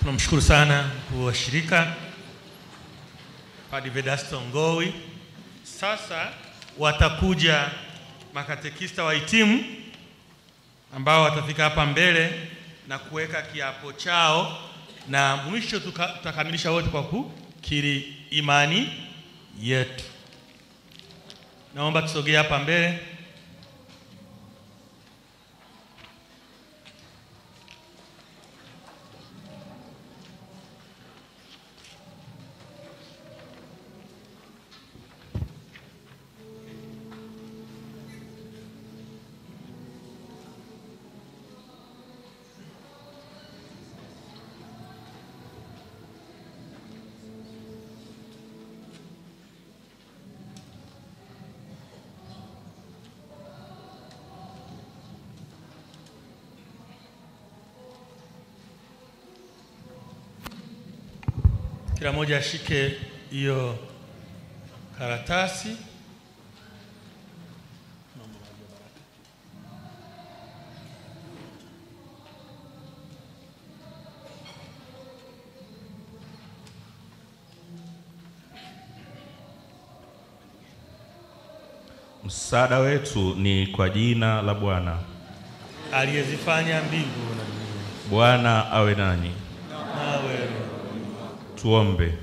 Tunamshukuru sana mkuu wa shirika Padre Vedasto Ngowi. Sasa watakuja makatekista wahitimu ambao watafika hapa mbele na kuweka kiapo chao, na mwisho tutakamilisha wote kwa kukiri imani yetu. Naomba tusogee hapa mbele. Kila mmoja ashike hiyo karatasi. Msaada wetu ni kwa jina la Bwana aliyezifanya mbingu na dunia. Bwana awe nanyi. Nawe. Tuombe.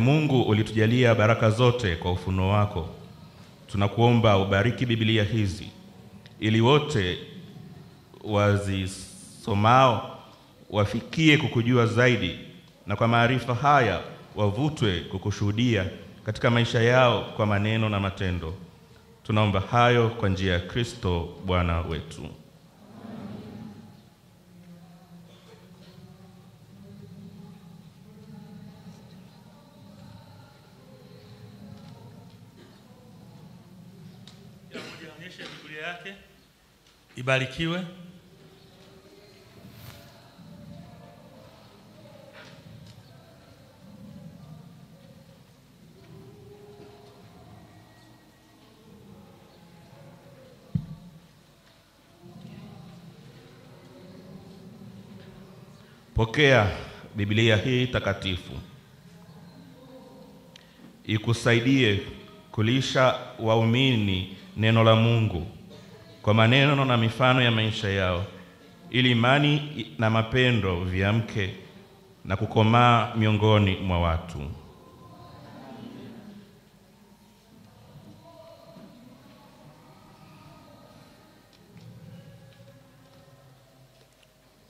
Mungu ulitujalia baraka zote kwa ufunuo wako. Tunakuomba ubariki Biblia hizi ili wote wazisomao wafikie kukujua zaidi, na kwa maarifa haya wavutwe kukushuhudia katika maisha yao kwa maneno na matendo. Tunaomba hayo kwa njia ya Kristo Bwana wetu. Biblia yake ibarikiwe. Pokea Biblia hii takatifu, ikusaidie kulisha waumini neno la Mungu kwa maneno na mifano ya maisha yao, ili imani na mapendo viamke na kukomaa miongoni mwa watu.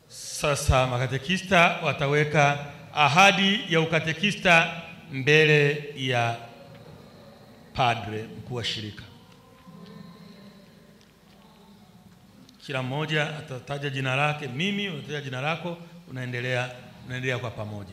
Sasa makatekista wataweka ahadi ya ukatekista mbele ya padre mkuu wa shirika. Kila mmoja atataja jina lake. Mimi unataja jina lako, unaendelea kwa pamoja.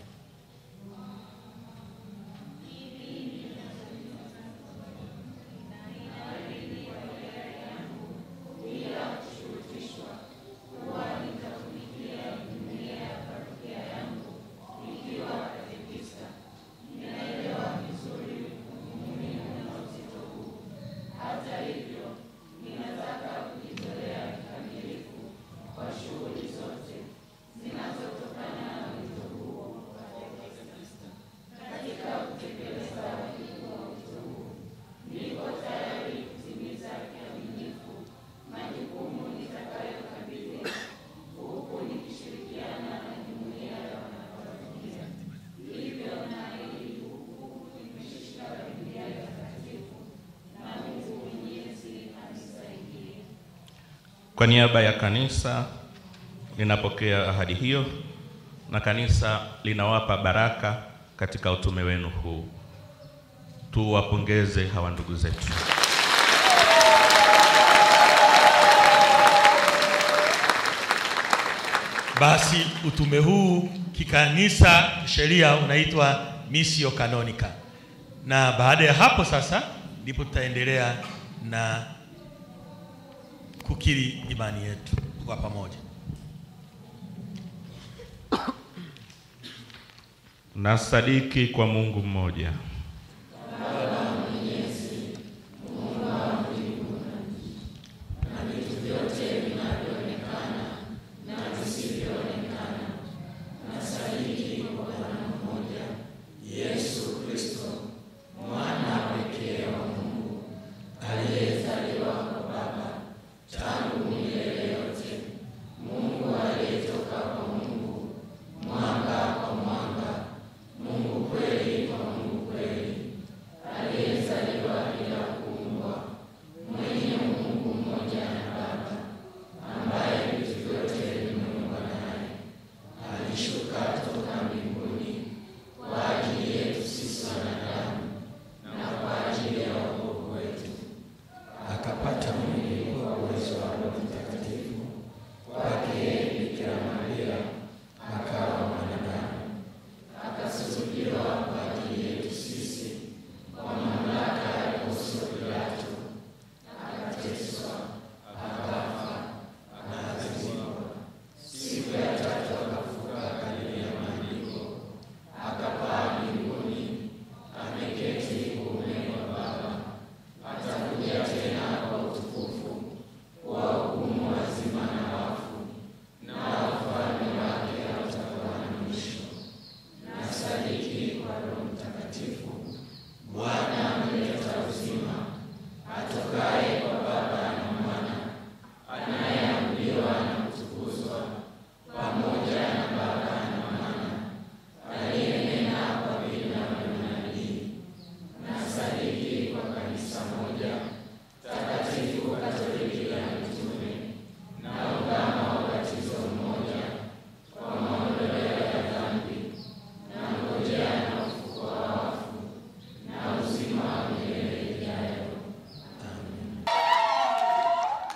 Kwa niaba ya kanisa ninapokea ahadi hiyo, na kanisa linawapa baraka katika utume wenu huu. Tuwapongeze hawa ndugu zetu. Basi utume huu kikanisa sheria unaitwa missio canonica, na baada ya hapo sasa ndipo tutaendelea na kukiri imani yetu kwa pamoja. Nasadiki kwa Mungu mmoja, Baba Mwenyezi, Mungu wa mbingu na nchi, na vitu vyote vinavyoonekana na visivyoonekana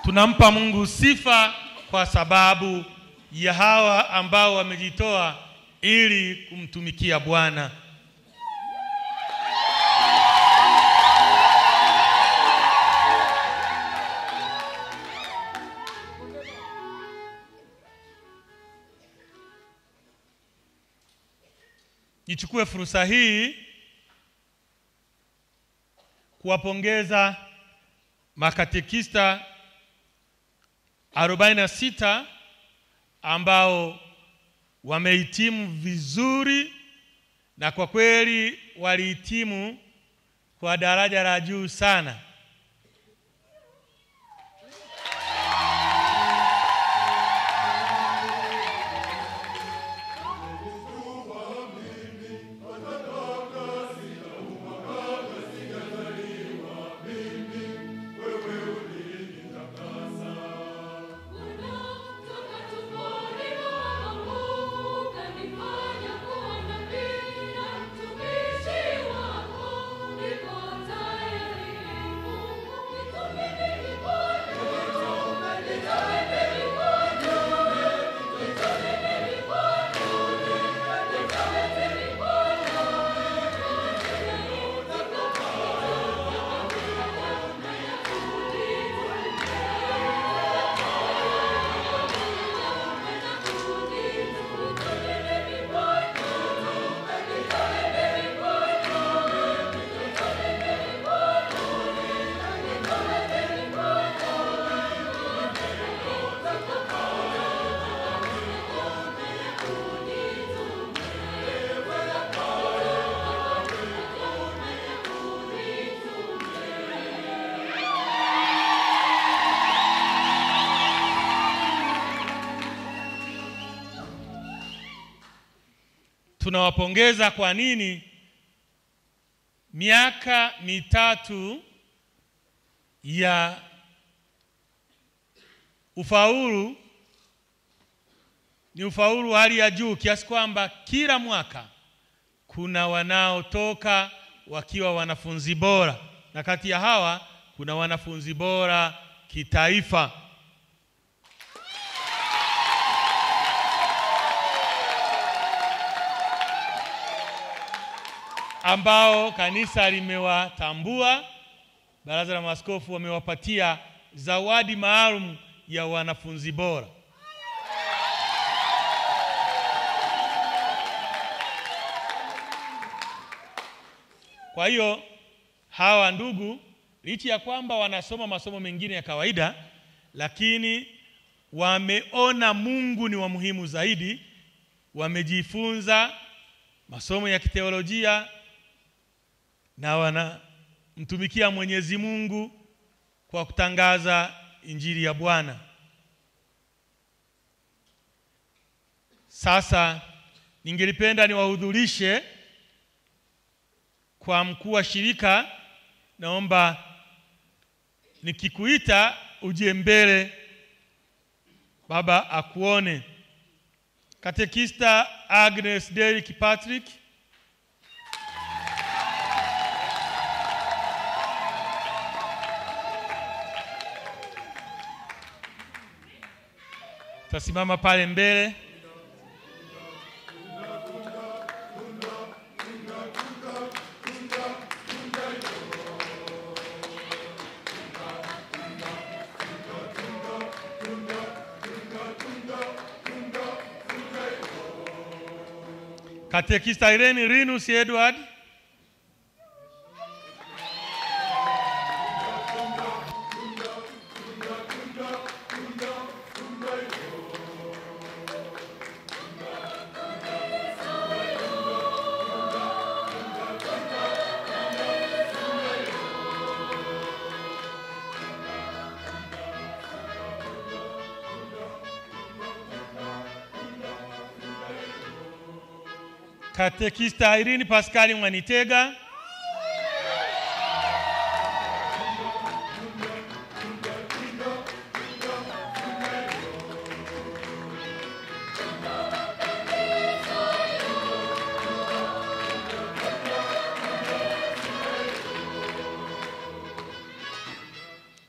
Tunampa Mungu sifa kwa sababu ya hawa ambao wamejitoa ili kumtumikia Bwana. Nichukue fursa hii kuwapongeza makatekista 46 ambao wamehitimu vizuri, na kwa kweli walihitimu kwa daraja la juu sana. Tunawapongeza kwa nini? Miaka 3 ya ufaulu ni ufaulu hali ya juu, kiasi kwamba kila mwaka kuna wanaotoka wakiwa wanafunzi bora, na kati ya hawa kuna wanafunzi bora kitaifa ambao kanisa limewatambua. Baraza la Maaskofu wamewapatia zawadi maalum ya wanafunzi bora. Kwa hiyo hawa ndugu, licha ya kwamba wanasoma masomo mengine ya kawaida, lakini wameona Mungu ni wa muhimu zaidi. Wamejifunza masomo ya kiteolojia na wanamtumikia Mwenyezi Mungu kwa kutangaza Injili ya Bwana. Sasa ningelipenda niwahudhurishe kwa mkuu wa shirika. Naomba nikikuita uje mbele, baba akuone. Katekista Agnes Derrick Patrick, tasimama pale mbele. Katekista Irene Rinus Edward, Katekista Irene Pascal Mwanitega,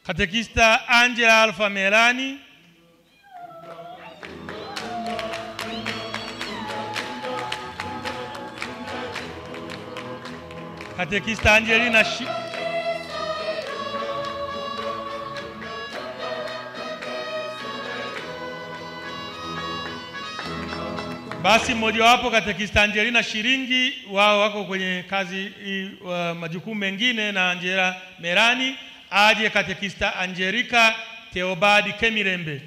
Katekista Angela Alfa Melani. Katekista Angelina Basi mmoja wapo Katekista Angelina Shiringi, wao wako kwenye kazi majukumu mengine, na Angela Merani aje Katekista Angelika Theobadi Kemirembe.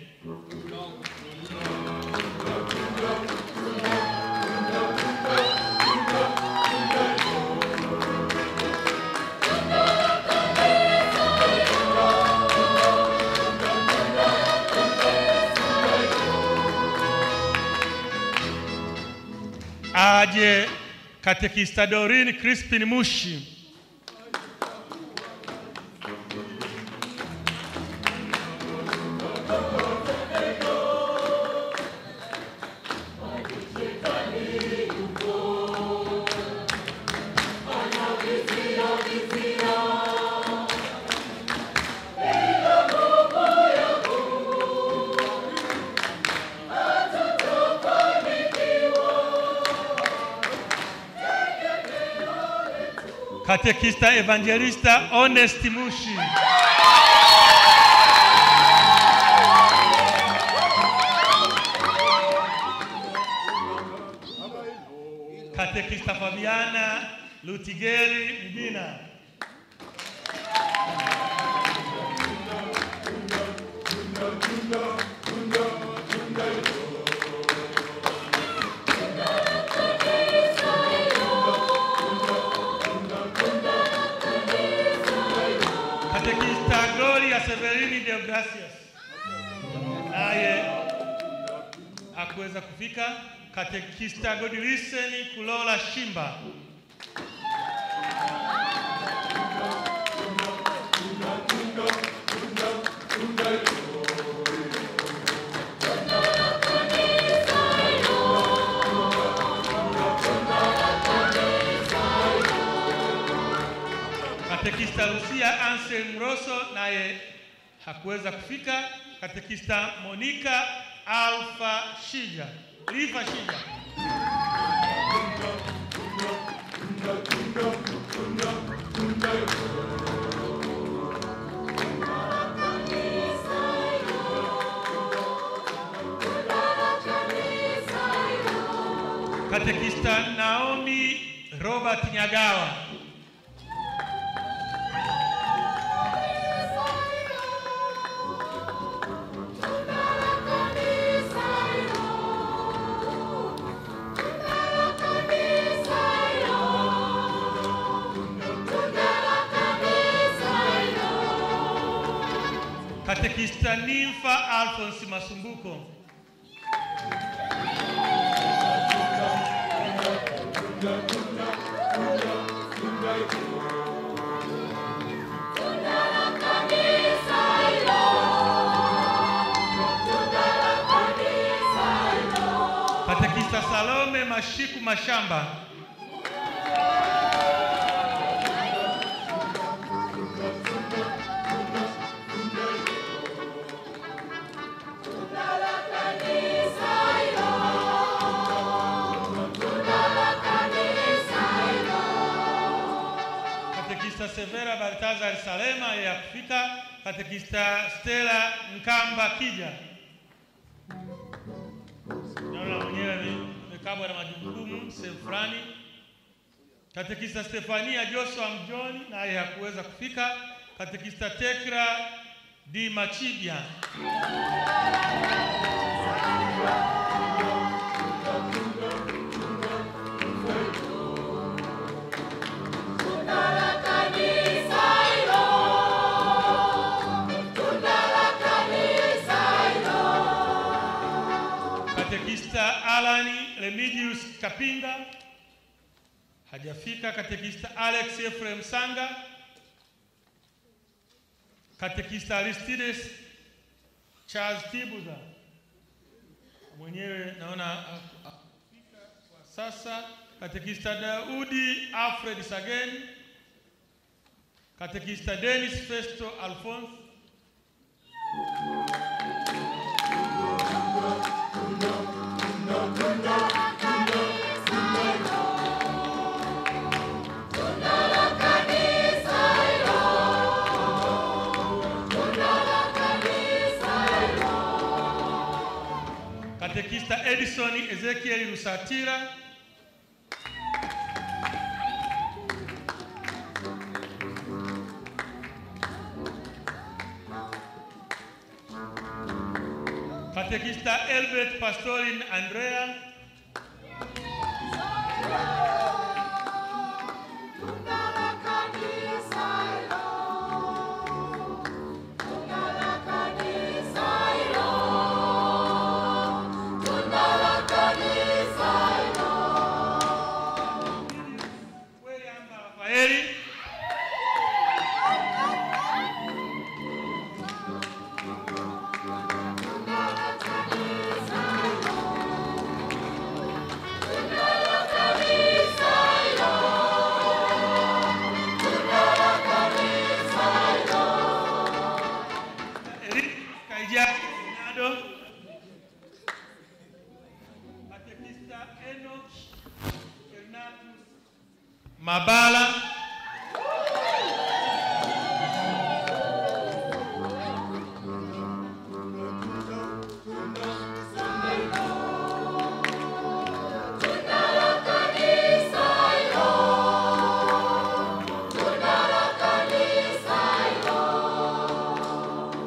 Aje Katekista Doreen Crispin Mushi. Katekista Evangelista Honest Mushi. Katekista Fabiana Lutigeri Mbina. Katekista Gloria Severini de Gracias. Naye hakuweza kufika. Katekista Godilisen Kulola Shimba. Katekista Lucia Ansel Mroso naye hakuweza kufika. Katekista Monica Alfa Shija. Rifa Shija. Katekista Naomi Robert Nyagawa. Katekista Nympha Alphonse Masumbuko. Katekista Salome Mashiku Mashamba. Katekista Severa Baltazar Salema ya kufika. Katekista Stella Nkamba Kija. Naona mwenyewe nimekabwa na majukumu sehemu fulani. Katekista Stefania Joshua Mjoni naye hakuweza kufika. Katekista Tekra Di Machibia. Katekista Alani Remigius Kapinga hajafika. Katekista Alex Ephraim Sanga. Katekista Aristides Charles Tibuza mwenyewe naona afika kwa sasa. Katekista Daudi Alfred Sageni. Katekista Dennis Festo Alphonse Katekista Edison Ezekiel Rusatira. Katekista Elbert Pastorin Andrea. Mabala.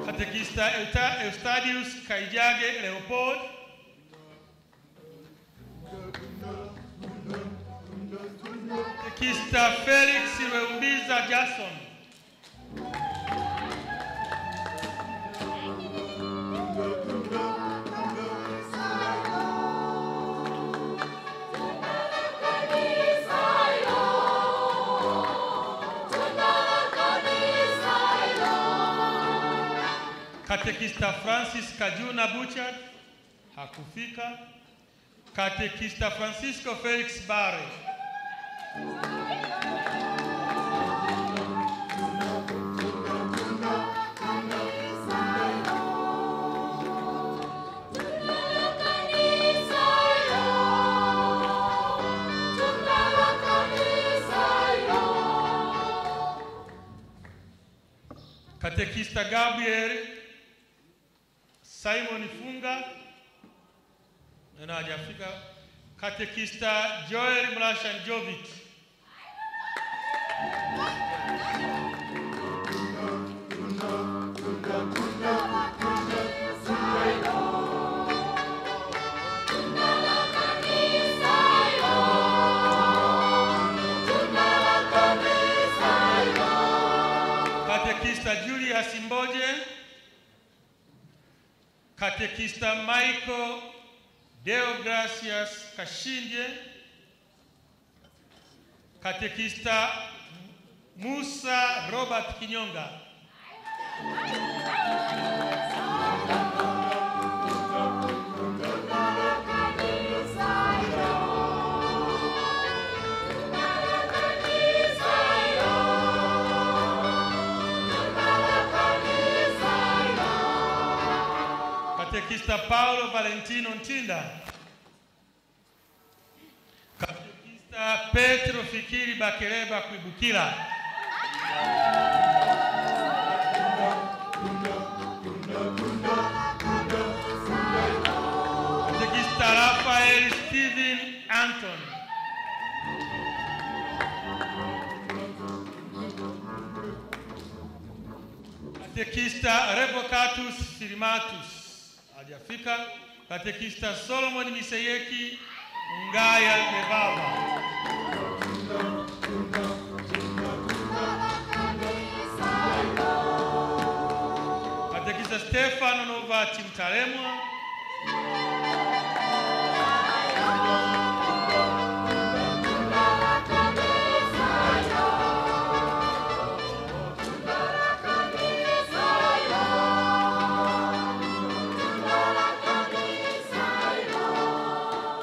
Katekista Eustadius Kaijage Leopold. Katekista Felix Reumbiza Jason. Katekista Francis Kajuna Butchard hakufika. Katekista Francisco Felix Bare. Katekista Gabriel Simon Funga na hajafika. Katekista Joel Mlashan Jovic. Katekista Julia Simboje. Katekista Michael Deogracias Kashinje. Katekista Musa Robert Kinyonga. Katekista Paulo Valentino Ntinda. Katekista Petro Fikiri Bakereba Kuibukila. Katekista Rafael Steven Anton. Katekista Revocatus Filimatus hajafika. Katekista Solomon Miseyeki Ngaya Mebaba. Katekista Stefano Novati Mtaremwa.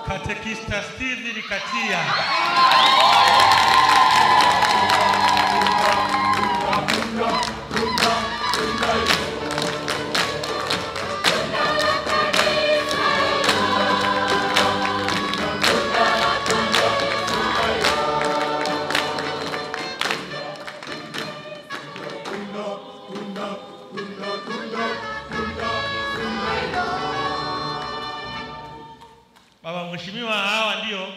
Katekista Steve Katia. Baba Mheshimiwa, hawa ndio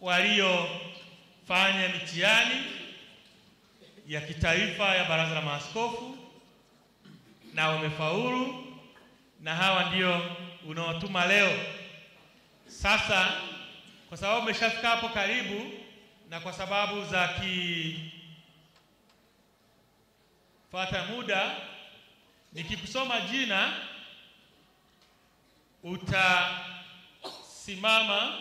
waliofanya mitihani ya kitaifa ya Baraza la Maaskofu na wamefaulu, na hawa ndio unaotuma leo. Sasa kwa sababu umeshafika hapo karibu, na kwa sababu za fuata muda, nikikusoma jina utasimama,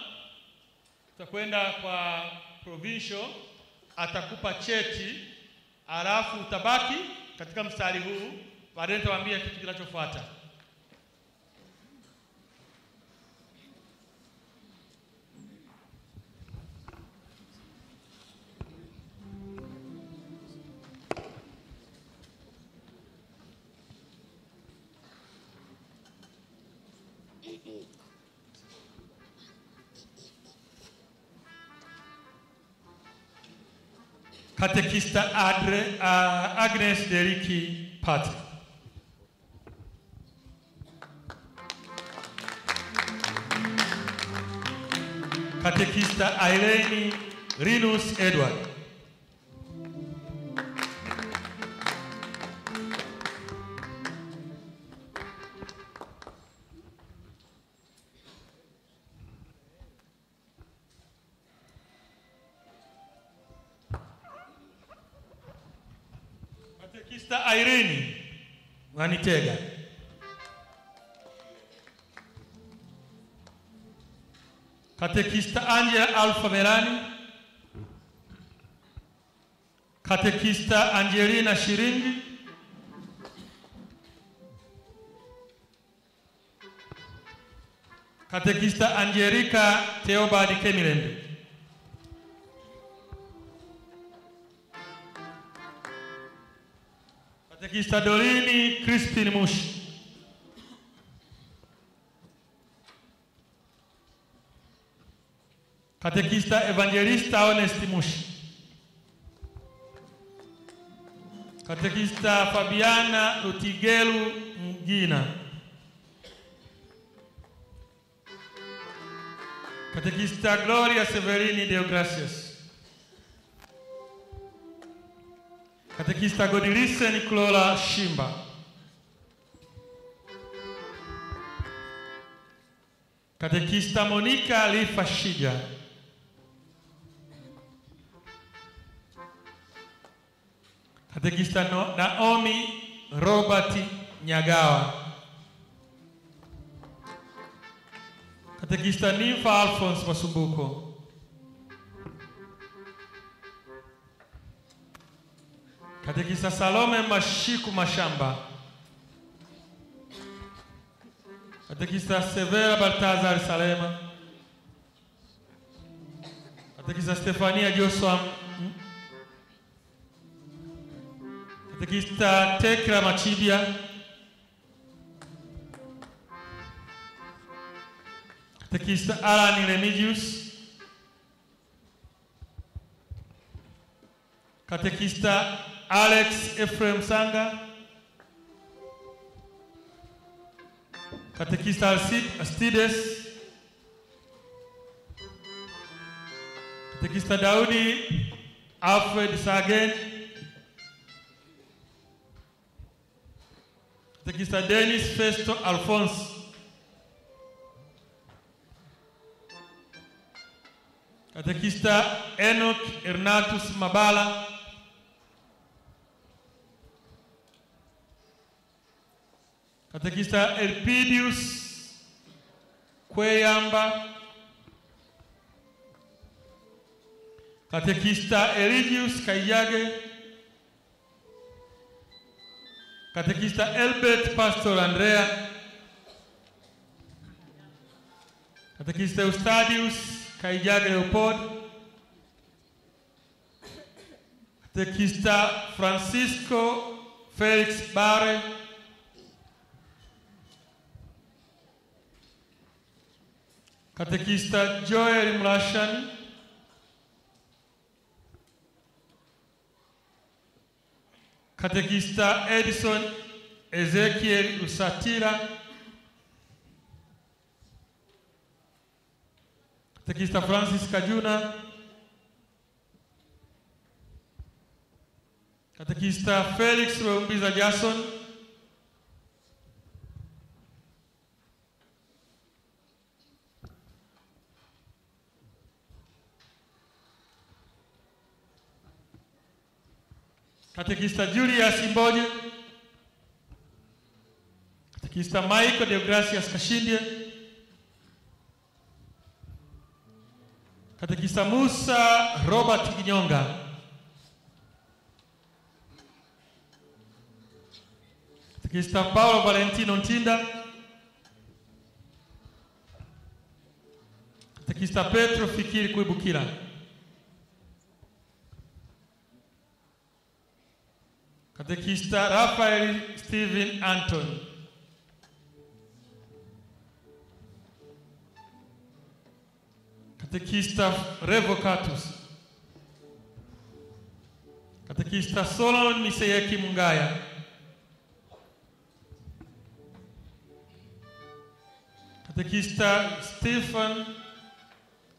utakwenda kwa provincial, atakupa cheti, alafu utabaki katika mstari huu, baadaye nitawaambia kitu kinachofuata. Katekista Agnes Deriki Pati. Katekista Irene Rinus Edward. Katekista Irene Wanitega. Katekista Angela Alfa Melani. Katekista Angelina Shiringi. Katekista Angelica Theobald Kemilembe. Katekista Dorini Crispin Mushi. Katekista Evangelista Honest Mushi. Katekista Fabiana Lutigelu Mgina. Katekista Gloria Severini Deogracias. Katekista Godilise Nicola Shimba. Katekista Monica Lifa Shija. Katekista Naomi Robert Nyagawa. Katekista Nifa Alphonse Masumbuko. Katekista Salome Mashiku Mashamba. Katekista Severa Baltazar Salema. Katekista Stefania Joshua. Katekista Tekra Machibia. Katekista Alan Remigius. Katekista Alex Ephraim Sanga. Katekista Aristides. Katekista Daudi Alfred Sagen. Katekista Dennis Festo Alphonse. Katekista Enoch Ernatus Mabala. Katekista Elpidius Kweyamba. Katekista Eligius Kayage. Katekista Elbert Pastor Andrea. Katekista Eustadius Kayage Leopold. Katekista Francisco Felix Bare. Katekista Joel Mlashani. Katekista Edison Ezekiel Usatira. Katekista Francis Kajuna, Katekista Felix Rumbiza Jason, Katekista Julius Imboje, Katekista Michael Deogracias Kashindie, Katekista Musa Robert Kinyonga, Katekista Paulo Valentino Ntinda, Katekista Petro Fikiri Kuibukira, Katekista Rafael Steven Anton, Katekista Revocatus, Katekista Solomon Miseyeki Mungaya, Katekista Stephen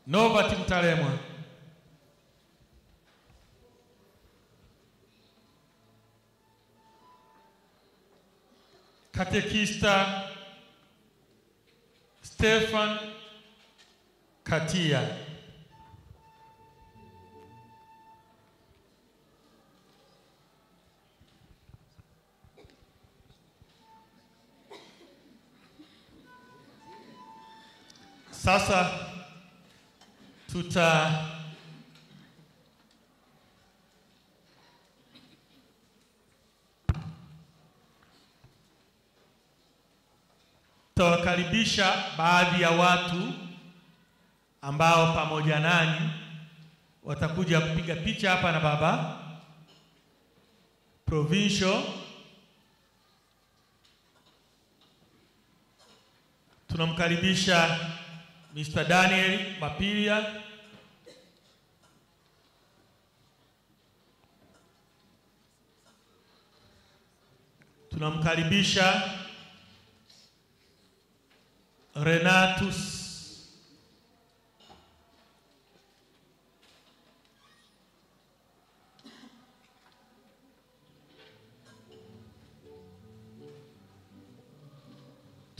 Nobati Mtalemwa, Katekista Stefan Katia, sasa tutawakaribisha baadhi ya watu ambao pamoja nani watakuja kupiga picha hapa na baba provincial. Tunamkaribisha Mr. Daniel Mapilia, tunamkaribisha Renatus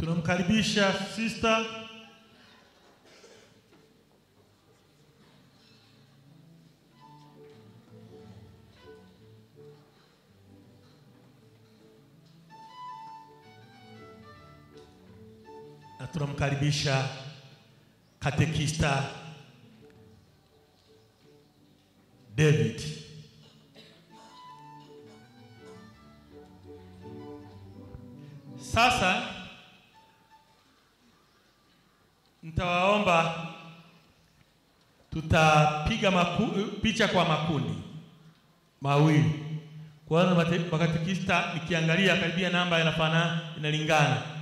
tunamkaribisha sister na tunamkaribisha Katekista David. Sasa nitawaomba tutapiga picha kwa makundi mawili. Kwanza makatekista nikiangalia karibia namba inafanana inalingana.